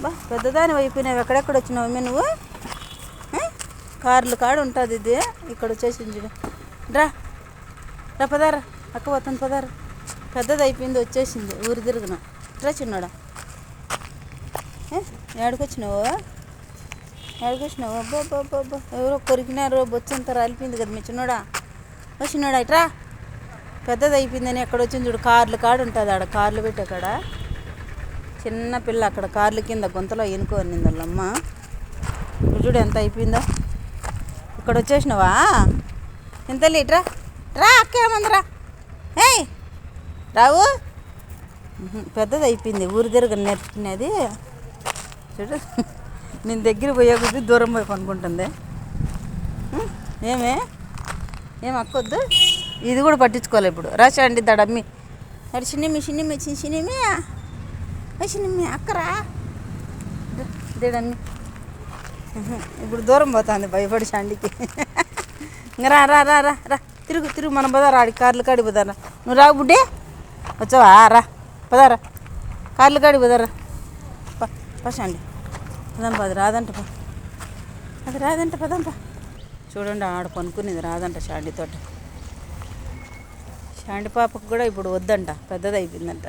బా పెద్దదాని అయిపోయినావు. ఎక్కడెక్కడ వచ్చినావు నువ్వు? కార్లు కాడ ఉంటుంది ఇది. ఇక్కడ వచ్చేసింది చూడు. రా రా పదారా, అక్క పోతాను పదారా. పెద్దది అయిపోయింది, వచ్చేసింది. ఊరు తిరుగున రా చిన్నాడా. ఏడకొచ్చినావు? ఏడకొచ్చినావు? అబ్బా ఎవరో కొరికినారు, బొచ్చంతా రాలిపోయింది కదా మీ చిన్నోడా. చిన్నోడా ఇట్రా. పెద్దది అయిపోయిందని ఎక్కడ వచ్చింది చూడు. కార్లు కాడ ఉంటుంది ఆడ, కార్లు పెట్టి అక్కడ చిన్న పిల్ల అక్కడ కార్లు కింద గొంతలో ఎనుకోనింది వాళ్ళమ్మ. చూడు ఎంత అయిపోయిందో. ఇక్కడ వచ్చేసినావా? ఎంత లీటరా? రా అక్క ఏమందిరా. ఏయ్ రావు. పెద్దది అయిపోయింది, ఊరి దగ్గర నేర్చుకునేది. చూడు నేను దగ్గర పోయే కొద్దీ దూరం పోయి కొనుక్కుంటుంది. ఏం అక్కొద్దు. ఇది కూడా పట్టించుకోవాలి ఇప్పుడు. రాసండి దడమ్మి అది చిన్నమ్మి అక్కరా దేడమ్మి. ఇప్పుడు దూరం పోతుంది భయపడి షండికి. ఇంకా రా రా రా రా రా తిరుగు మనం పోదారా ఆడి కార్లు కాడి పోదారా. నువ్వు రావు బుడ్డే, వచ్చావా? రా పదారా, కార్లు కాడి పోదారా. పసండి పదంపా. అది రాదంట పా, అది రాదంట పదంపా. చూడండి ఆడ పనుకునేది రాదంట షాండితో. షాండి పాపకు కూడా ఇప్పుడు వద్దంట, పెద్దది అయిపోయిందంట.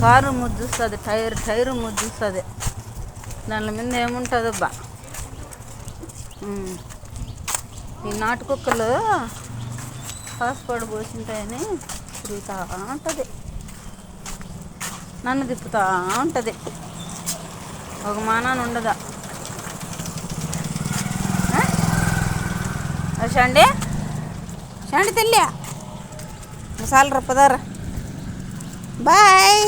కారు ముద్దుస్తుంది, టైరు ముద్దుస్తుంది. దాని మీద ఏముంటుందో బా. ఈ నాటుకుక్కలు హాస్పిటల్ పోసింటాయని తిరుగుతూ ఉంటుంది, నన్ను తిప్పుతూ ఉంటుంది. ఒక మానాన్ని ఉండదా. షండి తెల్లి మసాలా రప్పదారా. బాయ్.